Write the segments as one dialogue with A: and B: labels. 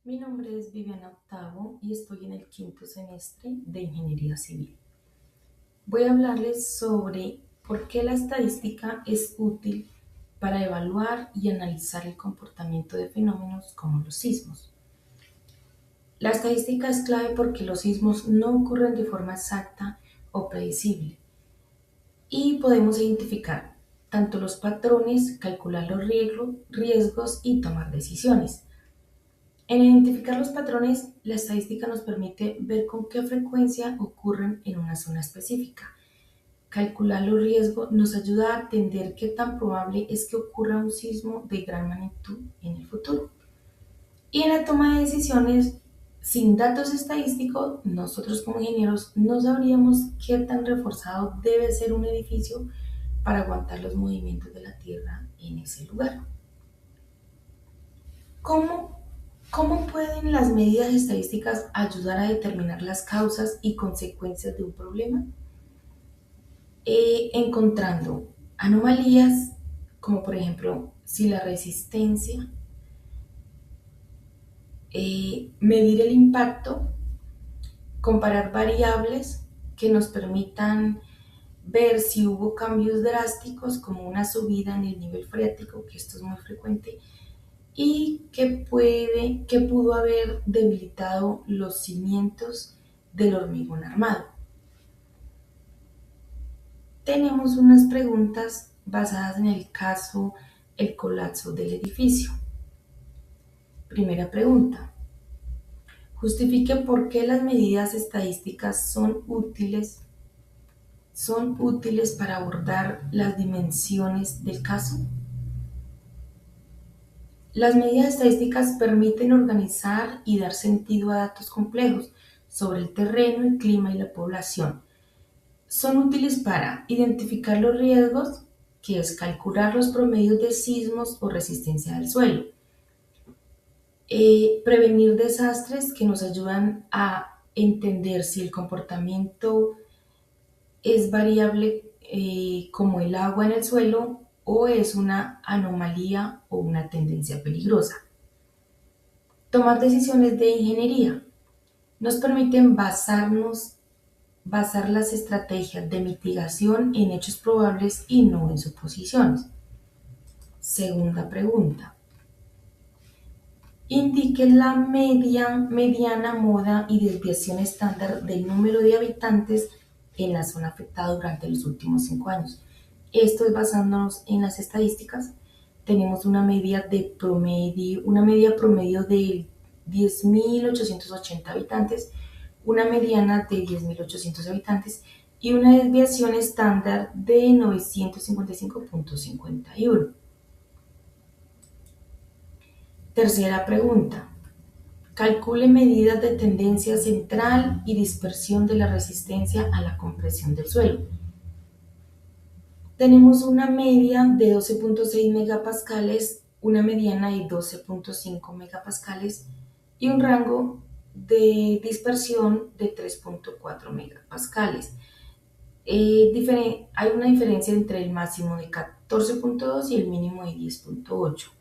A: Mi nombre es Viviana Octavo y estoy en el quinto semestre de Ingeniería Civil. Voy a hablarles sobre por qué la estadística es útil para evaluar y analizar el comportamiento de fenómenos como los sismos. La estadística es clave porque los sismos no ocurren de forma exacta o predecible y podemos identificar tanto los patrones, calcular los riesgos y tomar decisiones. En identificar los patrones, la estadística nos permite ver con qué frecuencia ocurren en una zona específica. Calcular los riesgos nos ayuda a entender qué tan probable es que ocurra un sismo de gran magnitud en el futuro. Y en la toma de decisiones, sin datos estadísticos, nosotros como ingenieros no sabríamos qué tan reforzado debe ser un edificio para aguantar los movimientos de la Tierra en ese lugar. ¿Cómo pueden las medidas estadísticas ayudar a determinar las causas y consecuencias de un problema? Encontrando anomalías, como por ejemplo si la resistencia, medir el impacto, comparar variables que nos permitan ver si hubo cambios drásticos como una subida en el nivel freático, que esto es muy frecuente, y que pudo haber debilitado los cimientos del hormigón armado. Tenemos unas preguntas basadas en el caso el colapso del edificio. Primera pregunta. Justifique por qué las medidas estadísticas son útiles para abordar las dimensiones del caso. Las medidas estadísticas permiten organizar y dar sentido a datos complejos sobre el terreno, el clima y la población. Son útiles para identificar los riesgos, que es calcular los promedios de sismos o resistencia del suelo. Prevenir desastres, que nos ayudan a entender si el comportamiento es variable, como el agua en el suelo, o es una anomalía o una tendencia peligrosa. Tomar decisiones de ingeniería nos permiten basar las estrategias de mitigación en hechos probables y no en suposiciones. Segunda pregunta. Indique la mediana, moda y desviación estándar del número de habitantes en la zona afectada durante los últimos 5 años. Esto es basándonos en las estadísticas. Tenemos una media promedio de 10.880 habitantes, una mediana de 10.800 habitantes y una desviación estándar de 955.51. Tercera pregunta. Calcule medidas de tendencia central y dispersión de la resistencia a la compresión del suelo. Tenemos una media de 12.6 megapascales, una mediana de 12.5 megapascales y un rango de dispersión de 3.4 megapascales. Hay una diferencia entre el máximo de 14.2 y el mínimo de 10.8.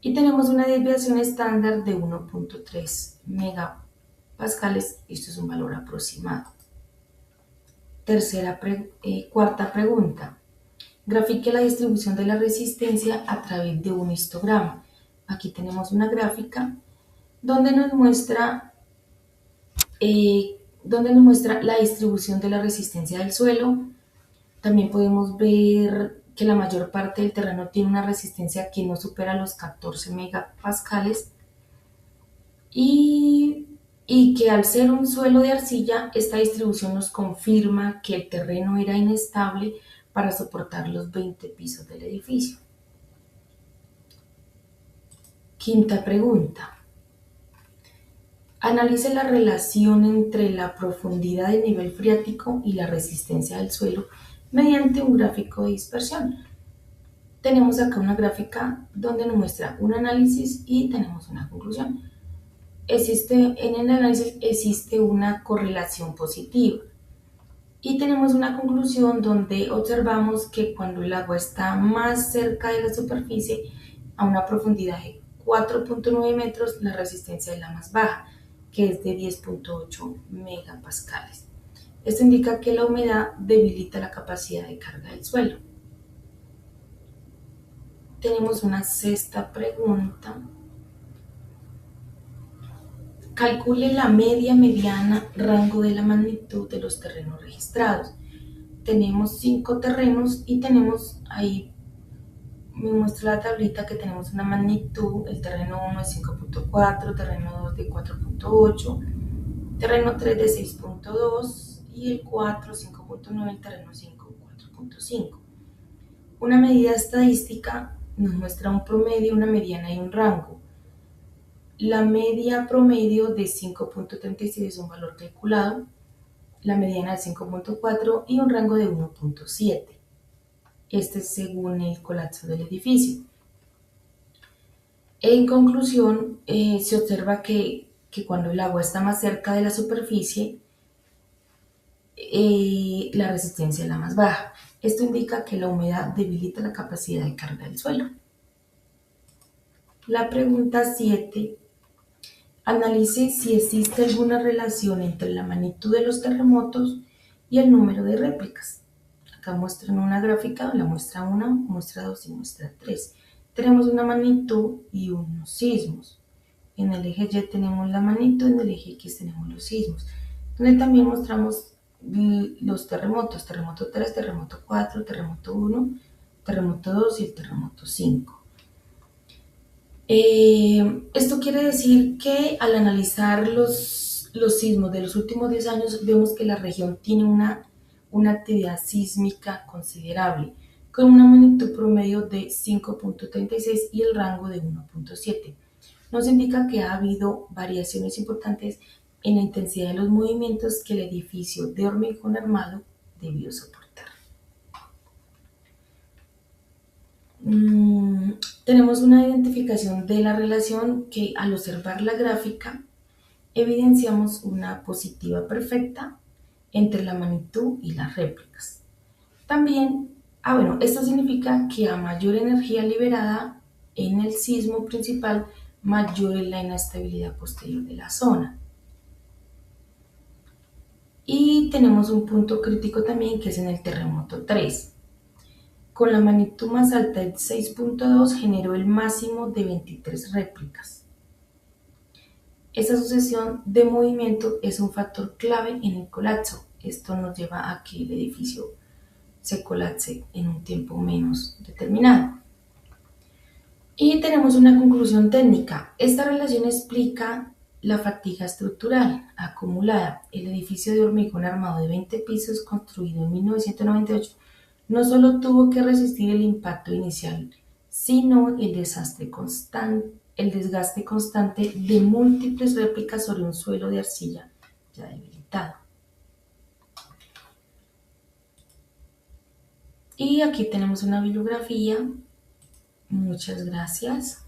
A: Y tenemos una desviación estándar de 1.3 megapascales. Esto es un valor aproximado. Cuarta pregunta. Grafique la distribución de la resistencia a través de un histograma. Aquí tenemos una gráfica donde nos muestra la distribución de la resistencia del suelo. También podemos ver que la mayor parte del terreno tiene una resistencia que no supera los 14 megapascales y que al ser un suelo de arcilla, esta distribución nos confirma que el terreno era inestable para soportar los 20 pisos del edificio. Quinta pregunta. Analice la relación entre la profundidad del nivel freático y la resistencia del suelo mediante un gráfico de dispersión. Tenemos acá una gráfica donde nos muestra un análisis y tenemos una conclusión. En el análisis existe una correlación positiva y tenemos una conclusión donde observamos que cuando el agua está más cerca de la superficie, a una profundidad de 4.9 metros, la resistencia es la más baja, que es de 10.8 megapascales. Esto indica que la humedad debilita la capacidad de carga del suelo. Tenemos una sexta pregunta. Calcule la media, mediana, rango de la magnitud de los terrenos registrados. Tenemos 5 terrenos y tenemos ahí, me muestra la tablita que tenemos una magnitud. El terreno 1 es 5.4, terreno 2 de 4.8, terreno 3 de 6.2 y el 4 5.9, el terreno 5 4.5. Una medida estadística nos muestra un promedio, una mediana y un rango. La media promedio de 5.36 es un valor calculado, la mediana de 5.4 y un rango de 1.7. Este es según el colapso del edificio. En conclusión, se observa que cuando el agua está más cerca de la superficie, la resistencia es la más baja. Esto indica que la humedad debilita la capacidad de carga del suelo. La pregunta 7. Analice si existe alguna relación entre la magnitud de los terremotos y el número de réplicas. Acá muestran una gráfica, la muestra 1, muestra 2 y muestra 3. Tenemos una magnitud y unos sismos. En el eje Y tenemos la magnitud, en el eje X tenemos los sismos. Donde también mostramos los terremotos, terremoto 3, terremoto 4, terremoto 1, terremoto 2 y el terremoto 5. Esto quiere decir que al analizar los sismos de los últimos 10 años, vemos que la región tiene una actividad sísmica considerable, con una magnitud promedio de 5.36 y el rango de 1.7. Nos indica que ha habido variaciones importantes en la intensidad de los movimientos que el edificio de hormigón armado debió soportar. Tenemos una identificación de la relación que al observar la gráfica evidenciamos una positiva perfecta entre la magnitud y las réplicas. También, esto significa que a mayor energía liberada en el sismo principal, mayor es la inestabilidad posterior de la zona. Y tenemos un punto crítico también que es en el terremoto 3. Con la magnitud más alta de 6.2 generó el máximo de 23 réplicas. Esta sucesión de movimiento es un factor clave en el colapso. Esto nos lleva a que el edificio se colapse en un tiempo menos determinado. Y tenemos una conclusión técnica. Esta relación explica la fatiga estructural acumulada. El edificio de hormigón armado de 20 pisos construido en 1998 no solo tuvo que resistir el impacto inicial, sino el desgaste constante de múltiples réplicas sobre un suelo de arcilla ya debilitado. Y aquí tenemos una bibliografía. Muchas gracias.